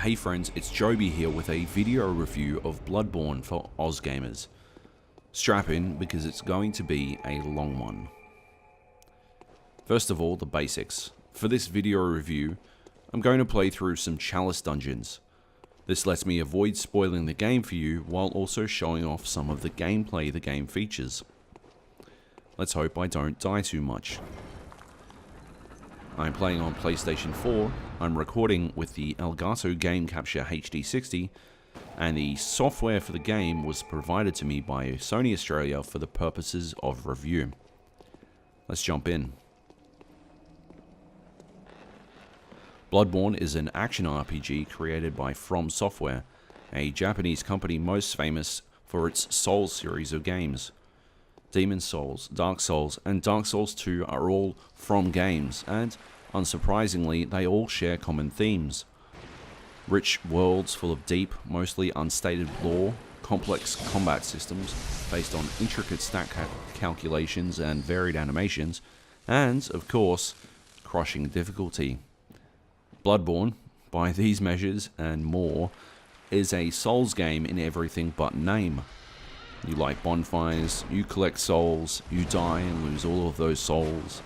Hey friends, it's Joby here with a video review of Bloodborne for Oz gamers. Strap in because it's going to be a long one. First of all, the basics. For this video review, I'm going to play through some Chalice dungeons. This lets me avoid spoiling the game for you while also showing off some of the gameplay the game features. Let's hope I don't die too much. I'm playing on PlayStation 4, I'm recording with the Elgato Game Capture HD60, and the software for the game was provided to me by Sony Australia for the purposes of review. Let's jump in. Bloodborne is an action RPG created by From Software, a Japanese company most famous for its Souls series of games. Demon's Souls, Dark Souls, and Dark Souls 2 are all From games, and, unsurprisingly, they all share common themes. Rich worlds full of deep, mostly unstated lore, complex combat systems based on intricate stat calculations and varied animations, and, of course, crushing difficulty. Bloodborne, by these measures and more, is a Souls game in everything but name. You light bonfires, you collect souls, you die and lose all of those souls,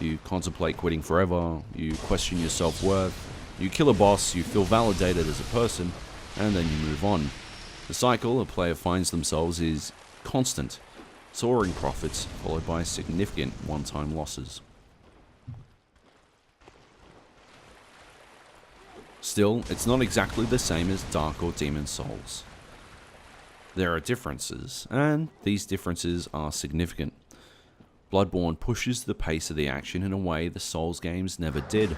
you contemplate quitting forever, you question your self-worth, you kill a boss, you feel validated as a person, and then you move on. The cycle a player finds themselves is constant, soaring profits followed by significant one-time losses. Still, it's not exactly the same as Dark or Demon's Souls. There are differences, and these differences are significant. Bloodborne pushes the pace of the action in a way the Souls games never did.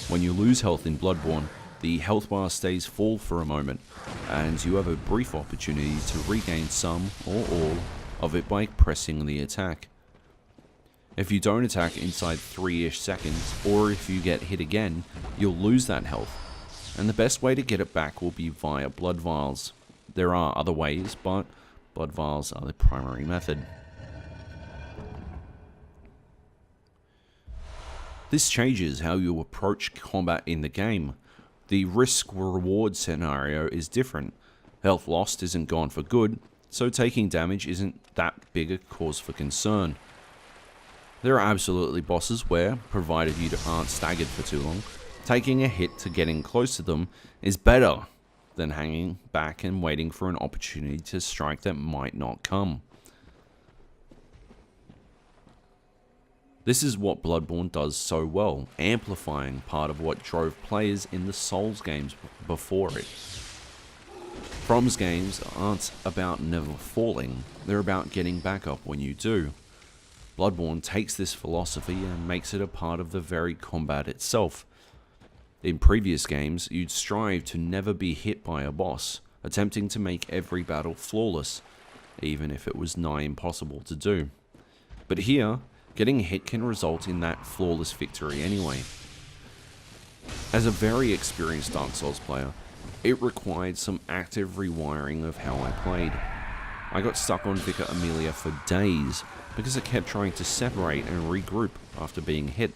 When you lose health in Bloodborne, the health bar stays full for a moment, and you have a brief opportunity to regain some or all of it by pressing the attack. If you don't attack inside 3-ish seconds, or if you get hit again, you'll lose that health, and the best way to get it back will be via blood vials. There are other ways, but blood vials are the primary method. This changes how you approach combat in the game. The risk-reward scenario is different. Health lost isn't gone for good, so taking damage isn't that big a cause for concern. There are absolutely bosses where, provided you aren't staggered for too long, taking a hit to getting close to them is better than hanging back and waiting for an opportunity to strike that might not come. This is what Bloodborne does so well, amplifying part of what drove players in the Souls games before it. From's games aren't about never falling, they're about getting back up when you do. Bloodborne takes this philosophy and makes it a part of the very combat itself. In previous games, you'd strive to never be hit by a boss, attempting to make every battle flawless, even if it was nigh impossible to do. But here, getting hit can result in that flawless victory anyway. As a very experienced Dark Souls player, it required some active rewiring of how I played. I got stuck on Vicar Amelia for days because it kept trying to separate and regroup after being hit.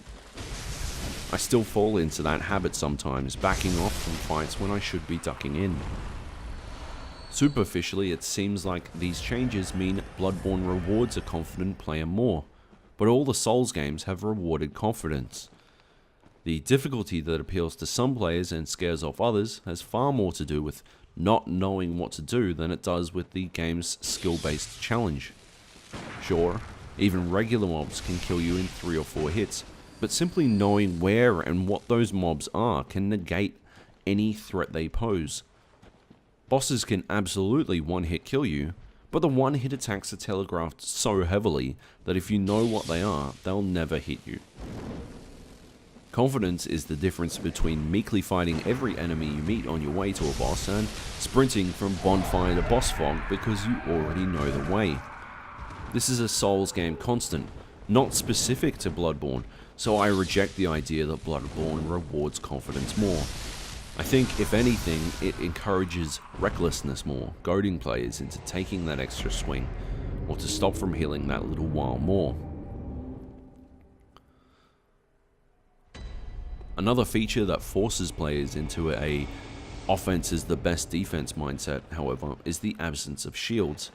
I still fall into that habit sometimes, backing off from fights when I should be ducking in. Superficially, it seems like these changes mean Bloodborne rewards a confident player more, but all the Souls games have rewarded confidence. The difficulty that appeals to some players and scares off others has far more to do with not knowing what to do than it does with the game's skill-based challenge. Sure, even regular mobs can kill you in 3 or 4 hits, but simply knowing where and what those mobs are can negate any threat they pose. Bosses can absolutely one-hit kill you, but the one-hit attacks are telegraphed so heavily that if you know what they are, they'll never hit you. Confidence is the difference between meekly fighting every enemy you meet on your way to a boss and sprinting from bonfire to boss fog because you already know the way. This is a Souls game constant, not specific to Bloodborne, so I reject the idea that Bloodborne rewards confidence more. I think, if anything, it encourages recklessness more, goading players into taking that extra swing, or to stop from healing that little while more. Another feature that forces players into a Offense is the best defense mindset, however, is the absence of shields.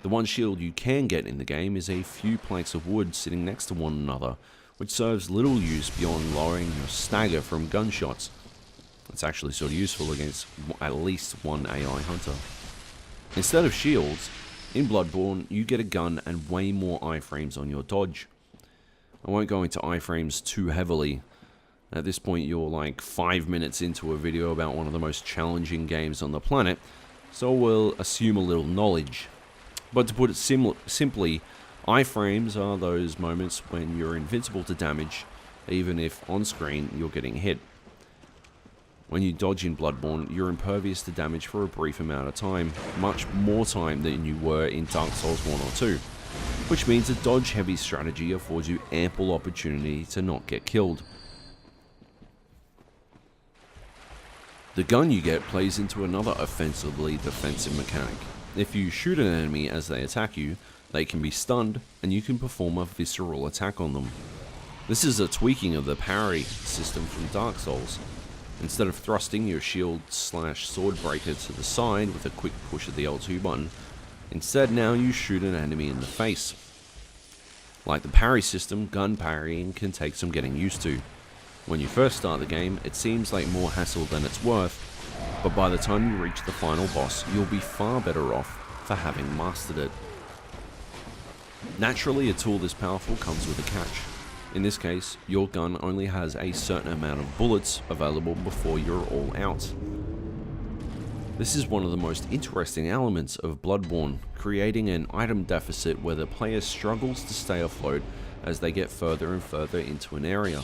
The one shield you can get in the game is a few planks of wood sitting next to one another, which serves little use beyond lowering your stagger from gunshots. It's actually sort of useful against at least one AI hunter. Instead of shields, in Bloodborne you get a gun and way more iframes on your dodge. I won't go into iframes too heavily. At this point you're like 5 minutes into a video about one of the most challenging games on the planet, so we'll assume a little knowledge. But to put it simply, iframes are those moments when you're invincible to damage, even if on screen you're getting hit. When you dodge in Bloodborne, you're impervious to damage for a brief amount of time, much more time than you were in Dark Souls 1 or 2, which means a dodge-heavy strategy affords you ample opportunity to not get killed. The gun you get plays into another offensively defensive mechanic. If you shoot an enemy as they attack you, they can be stunned, and you can perform a visceral attack on them. This is a tweaking of the parry system from Dark Souls. Instead of thrusting your shield/sword breaker to the side with a quick push of the L2 button, instead now you shoot an enemy in the face. Like the parry system, gun parrying can take some getting used to. When you first start the game, it seems like more hassle than it's worth, but by the time you reach the final boss, you'll be far better off for having mastered it. Naturally, a tool this powerful comes with a catch. In this case, your gun only has a certain amount of bullets available before you're all out. This is one of the most interesting elements of Bloodborne, creating an item deficit where the player struggles to stay afloat as they get further and further into an area.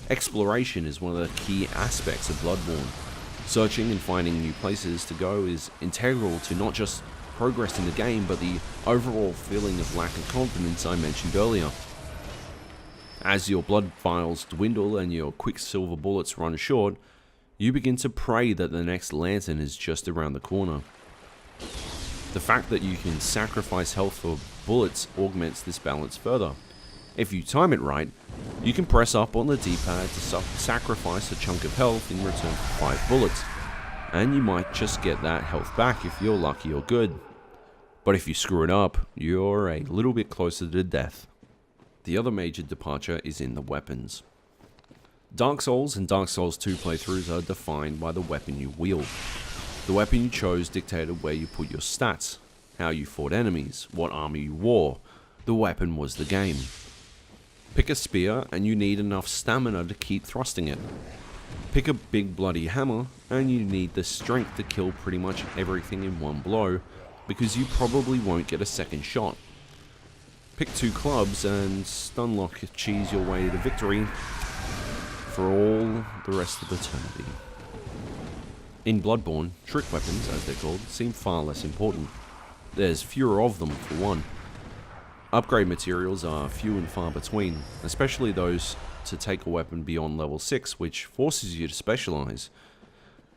Exploration is one of the key aspects of Bloodborne. Searching and finding new places to go is integral to not just progress in the game, but the overall feeling of lack of confidence I mentioned earlier. As your blood vials dwindle and your quicksilver bullets run short, you begin to pray that the next lantern is just around the corner. The fact that you can sacrifice health for bullets augments this balance further. If you time it right, you can press up on the D-pad to sacrifice a chunk of health in return for 5 bullets, and you might just get that health back if you're lucky or good. But if you screw it up, you're a little bit closer to death. The other major departure is in the weapons. Dark Souls and Dark Souls 2 playthroughs are defined by the weapon you wield. The weapon you chose dictated where you put your stats, how you fought enemies, what armor you wore. The weapon was the game. Pick a spear and you need enough stamina to keep thrusting it. Pick a big bloody hammer and you need the strength to kill pretty much everything in one blow, because you probably won't get a second shot. Pick 2 clubs and stunlock cheese your way to victory for all the rest of eternity. In Bloodborne, trick weapons, as they're called, seem far less important. There's fewer of them, for one. Upgrade materials are few and far between, especially those to take a weapon beyond level 6, which forces you to specialize.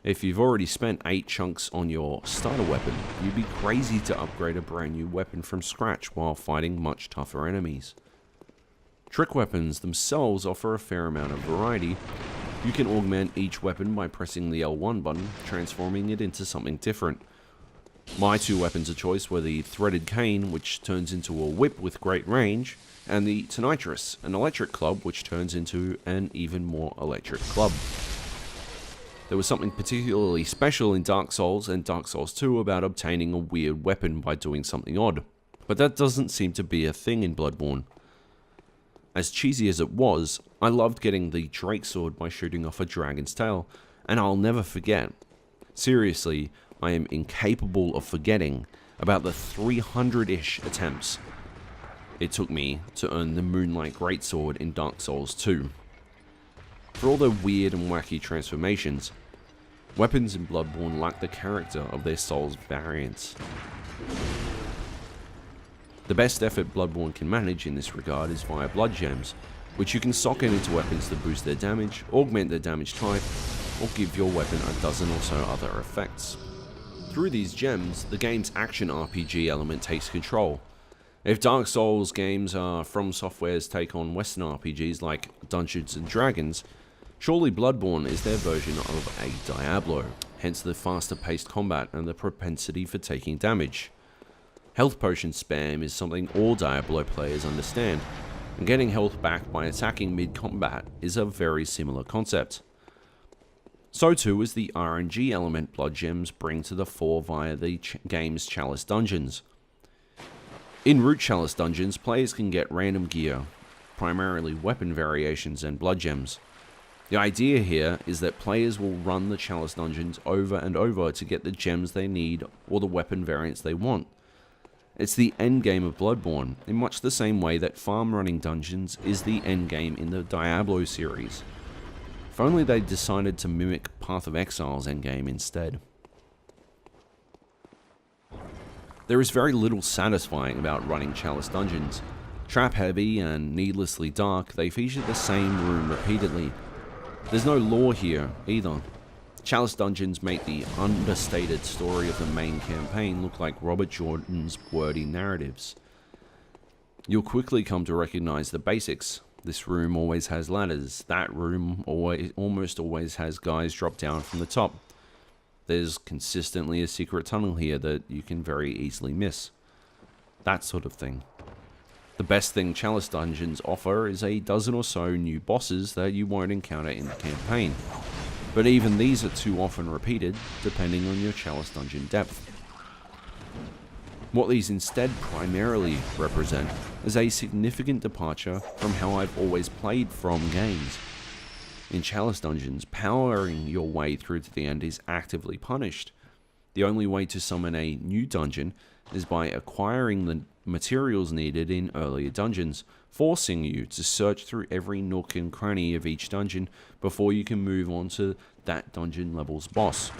If you've already spent 8 chunks on your starter weapon, you'd be crazy to upgrade a brand new weapon from scratch while fighting much tougher enemies. Trick weapons themselves offer a fair amount of variety. You can augment each weapon by pressing the L1 button, transforming it into something different. My 2 weapons of choice were the threaded cane, which turns into a whip with great range, and the Tonitrus, an electric club which turns into an even more electric club. There was something particularly special in Dark Souls and Dark Souls 2 about obtaining a weird weapon by doing something odd, but that doesn't seem to be a thing in Bloodborne. As cheesy as it was, I loved getting the Drake Sword by shooting off a dragon's tail, and I'll never forget. Seriously, I am incapable of forgetting about the 300-ish attempts it took me to earn the Moonlight Greatsword in Dark Souls 2. For all their weird and wacky transformations, weapons in Bloodborne lack the character of their Souls variants. The best effort Bloodborne can manage in this regard is via blood gems, which you can socket into weapons to boost their damage, augment their damage type, or give your weapon a dozen or so other effects. Through these gems, the game's action RPG element takes control. If Dark Souls games are From Software's take on Western RPGs like Dungeons & Dragons, surely Bloodborne is their version of a Diablo. hence the faster paced combat and the propensity for taking damage. Health potion spam is something all Diablo players understand, and getting health back by attacking mid-combat is a very similar concept. So too is the RNG element blood gems bring to the fore via the game's Chalice dungeons. In Root Chalice dungeons, players can get random gear, primarily weapon variations and blood gems. The idea here is that players will run the Chalice dungeons over and over to get the gems they need or the weapon variants they want. It's the endgame of Bloodborne, in much the same way that farm running dungeons is the endgame in the Diablo series. If only they decided to mimic Path of Exile's endgame instead. There is very little satisfying about running Chalice dungeons. Trap heavy and needlessly dark, they feature the same room repeatedly. There's no lore here either. Chalice dungeons make the understated story of the main campaign look like Robert Jordan's wordy narratives. You'll quickly come to recognize the basics. This room always has ladders. That room almost always has guys drop down from the top. There's consistently a secret tunnel here that you can very easily miss. That sort of thing. The best thing Chalice dungeons offer is a dozen or so new bosses that you won't encounter in the campaign. But even these are too often repeated, depending on your Chalice dungeon depth. What these instead primarily represent is a significant departure from how I've always played From games. In Chalice dungeons, powering your way through to the end is actively punished. The only way to summon a new dungeon is by acquiring the materials needed in earlier dungeons, forcing you to search through every nook and cranny of each dungeon before you can move on to that dungeon level's boss.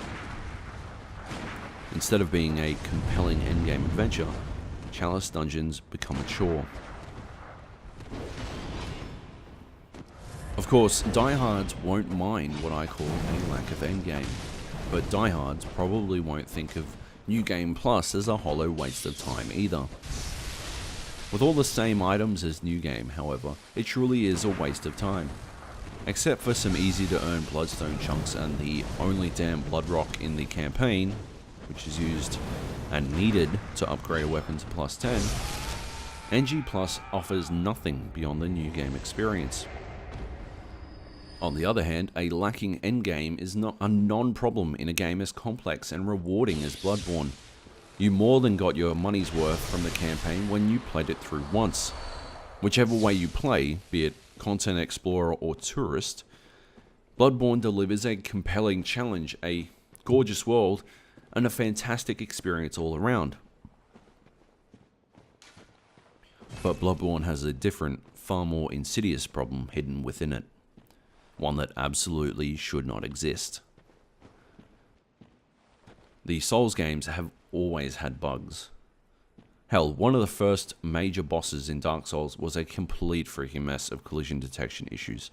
Instead of being a compelling endgame adventure, Chalice dungeons become a chore. Of course, diehards won't mind what I call a lack of endgame, but diehards probably won't think of New Game Plus as a hollow waste of time either. With all the same items as New Game, however, it truly is a waste of time. Except for some easy to earn bloodstone chunks and the only damn blood rock in the campaign, which is used and needed to upgrade a weapon to plus 10, NG Plus offers nothing beyond the New Game experience. On the other hand, a lacking endgame is not a non-problem in a game as complex and rewarding as Bloodborne. You more than got your money's worth from the campaign when you played it through once. Whichever way you play, be it content explorer or tourist, Bloodborne delivers a compelling challenge, a gorgeous world, and a fantastic experience all around. But Bloodborne has a different, far more insidious problem hidden within it. One that absolutely should not exist. The Souls games have always had bugs. Hell, one of the first major bosses in Dark Souls was a complete freaking mess of collision detection issues.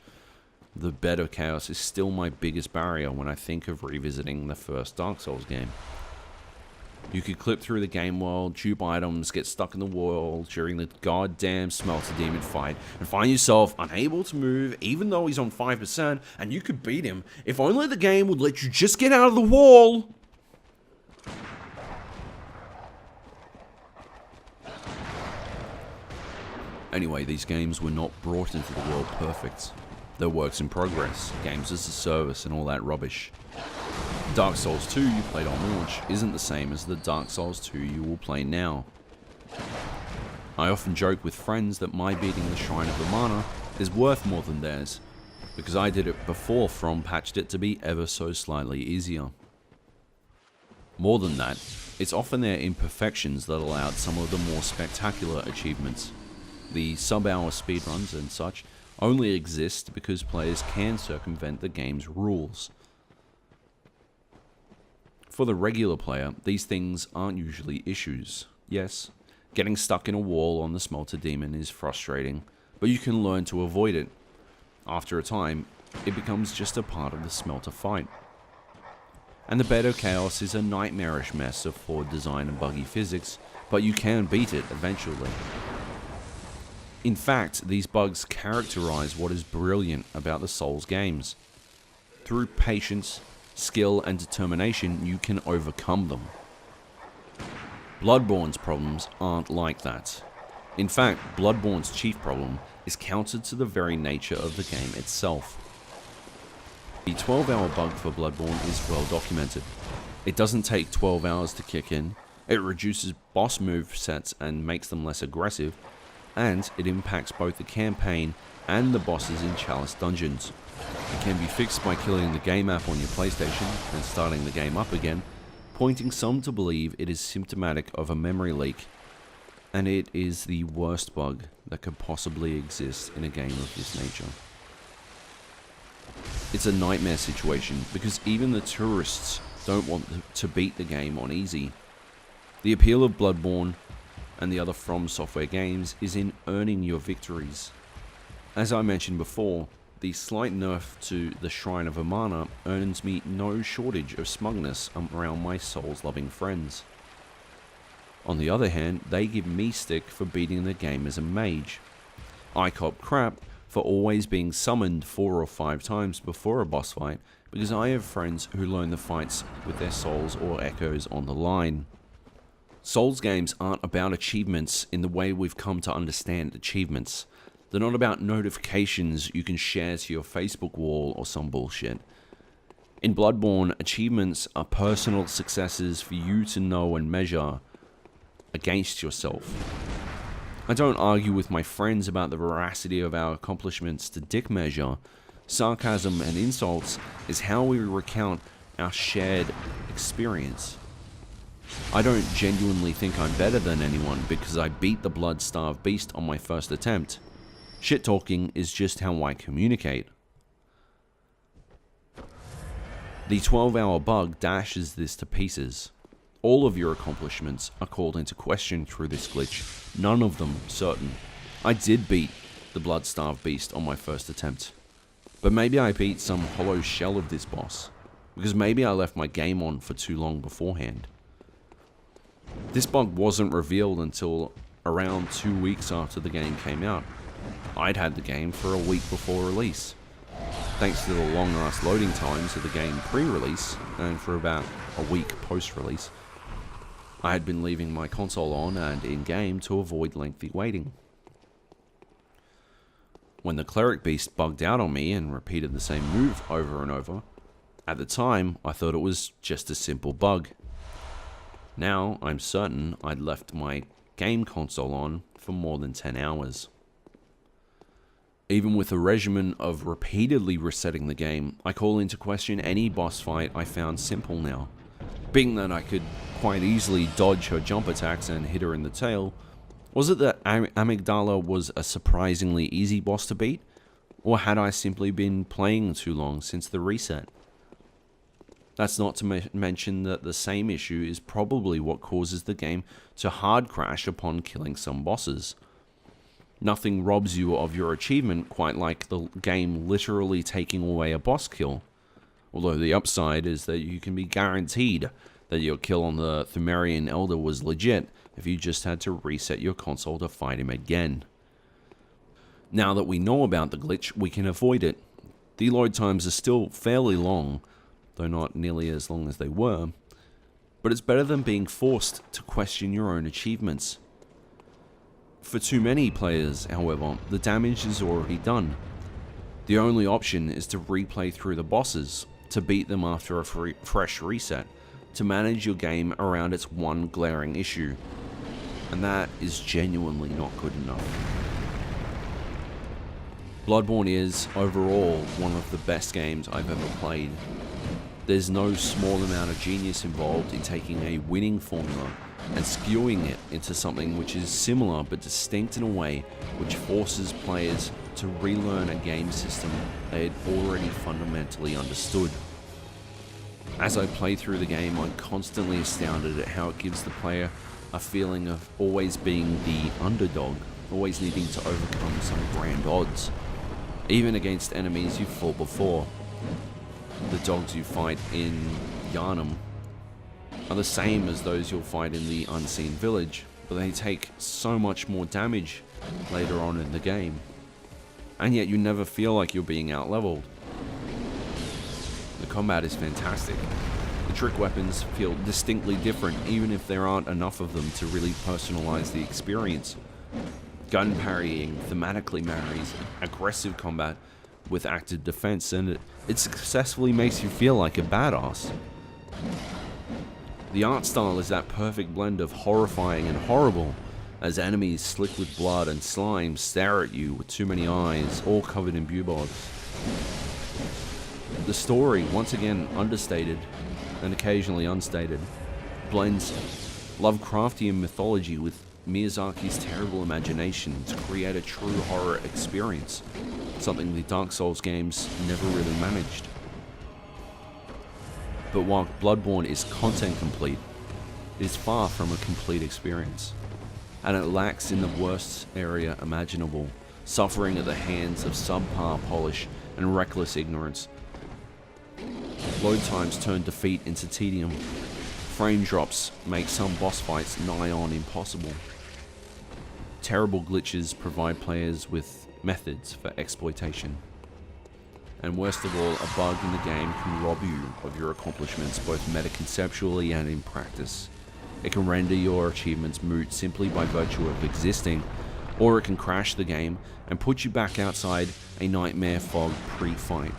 The bed of chaos is still my biggest barrier when I think of revisiting the first Dark Souls game. You could clip through the game world, dupe items, get stuck in the wall during the goddamn Smelter Demon fight, and find yourself unable to move even though he's on 5%, and you could beat him if only the game would let you just get out of the wall! Anyway, these games were not brought into the world perfect. They're works in progress, games as a service, and all that rubbish. Dark Souls 2 you played on launch isn't the same as the Dark Souls 2 you will play now. I often joke with friends that my beating the Shrine of the Mana is worth more than theirs, because I did it before From patched it to be ever so slightly easier. More than that, it's often their imperfections that allowed some of the more spectacular achievements. The sub-hour speedruns and such only exist because players can circumvent the game's rules. For the regular player, these things aren't usually issues. Yes, getting stuck in a wall on the Smelter Demon is frustrating, but you can learn to avoid it. After a time, it becomes just a part of the Smelter fight. And the Bed of Chaos is a nightmarish mess of flawed design and buggy physics, but you can beat it eventually. In fact, these bugs characterize what is brilliant about the Souls games. Through patience, skill and determination, you can overcome them. Bloodborne's problems aren't like that. In fact, Bloodborne's chief problem is counter to the very nature of the game itself. The 12-hour bug for Bloodborne is well documented. It doesn't take 12 hours to kick in, it reduces boss move sets and makes them less aggressive, and it impacts both the campaign and the bosses in Chalice dungeons. It can be fixed by killing the game app on your PlayStation and starting the game up again, pointing some to believe it is symptomatic of a memory leak, and it is the worst bug that could possibly exist in a game of this nature. It's a nightmare situation because even the tourists don't want to beat the game on easy. The appeal of Bloodborne and the other From Software games is in earning your victories. As I mentioned before, the slight nerf to the Shrine of Amana earns me no shortage of smugness around my Souls-loving friends. On the other hand, they give me stick for beating the game as a mage. I cop crap for always being summoned 4 or 5 times before a boss fight because I have friends who learn the fights with their souls or echoes on the line. Souls games aren't about achievements in the way we've come to understand achievements. They're not about notifications you can share to your Facebook wall or some bullshit. In Bloodborne, achievements are personal successes for you to know and measure against yourself. I don't argue with my friends about the veracity of our accomplishments to dick measure. Sarcasm and insults is how we recount our shared experience. I don't genuinely think I'm better than anyone because I beat the blood-starved beast on my first attempt. Shit-talking is just how I communicate. The 12-hour bug dashes this to pieces. All of your accomplishments are called into question through this glitch, none of them certain. I did beat the blood-starved beast on my first attempt, but maybe I beat some hollow shell of this boss, because maybe I left my game on for too long beforehand. This bug wasn't revealed until around 2 weeks after the game came out. I'd had the game for a week before release. Thanks to the long-ass loading times of the game pre-release, and for about a week post-release, I had been leaving my console on and in-game to avoid lengthy waiting. When the cleric beast bugged out on me and repeated the same move over and over, at the time I thought it was just a simple bug. Now I'm certain I'd left my game console on for more than 10 hours. Even with a regimen of repeatedly resetting the game, I call into question any boss fight I found simple now. Being that I could quite easily dodge her jump attacks and hit her in the tail, was it that Amygdala was a surprisingly easy boss to beat? Or had I simply been playing too long since the reset? That's not to mention that the same issue is probably what causes the game to hard crash upon killing some bosses. Nothing robs you of your achievement quite like the game literally taking away a boss kill. Although the upside is that you can be guaranteed that your kill on the Thumerian Elder was legit if you just had to reset your console to fight him again. Now that we know about the glitch, we can avoid it. The load times are still fairly long, though not nearly as long as they were, but it's better than being forced to question your own achievements. For too many players, however, the damage is already done. The only option is to replay through the bosses, to beat them after a fresh reset, to manage your game around its one glaring issue, and that is genuinely not good enough. Bloodborne is, overall, one of the best games I've ever played. There's no small amount of genius involved in taking a winning formula and skewing it into something which is similar but distinct in a way which forces players to relearn a game system they had already fundamentally understood. As I play through the game, I'm constantly astounded at how it gives the player a feeling of always being the underdog, always needing to overcome some grand odds, even against enemies you've fought before. The dogs you fight in Yharnam are the same as those you'll fight in the Unseen Village, but they take so much more damage later on in the game, and yet you never feel like you're being out-leveled. The combat is fantastic. The trick weapons feel distinctly different, even if there aren't enough of them to really personalize the experience. Gun parrying thematically marries aggressive combat with active defense, and it successfully makes you feel like a badass. The art style is that perfect blend of horrifying and horrible, as enemies slick with blood and slime stare at you with too many eyes, all covered in bubogs. The story, once again understated and occasionally unstated, blends Lovecraftian mythology with Miyazaki's terrible imagination to create a true horror experience, something the Dark Souls games never really managed. But while Bloodborne is content complete, it is far from a complete experience, and it lacks in the worst area imaginable, suffering at the hands of subpar polish and reckless ignorance. Load times turn defeat into tedium. Frame drops make some boss fights nigh on impossible. Terrible glitches provide players with methods for exploitation. And worst of all, a bug in the game can rob you of your accomplishments both meta-conceptually and in practice. It can render your achievements moot simply by virtue of existing, or it can crash the game and put you back outside a nightmare fog pre-fight.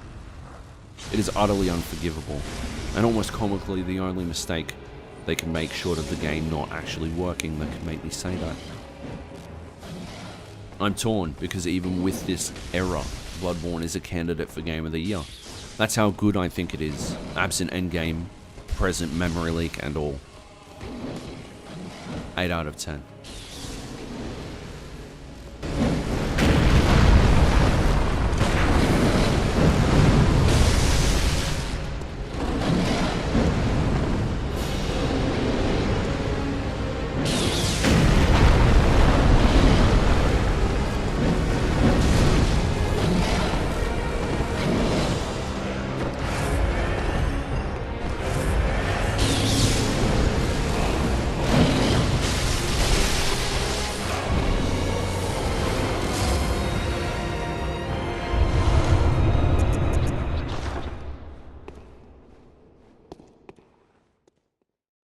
It is utterly unforgivable, and almost comically the only mistake they can make short of the game not actually working that could make me say that. I'm torn, because even with this error, Bloodborne is a candidate for Game of the Year. That's how good I think it is, absent endgame, present memory leak and all. 8 out of 10.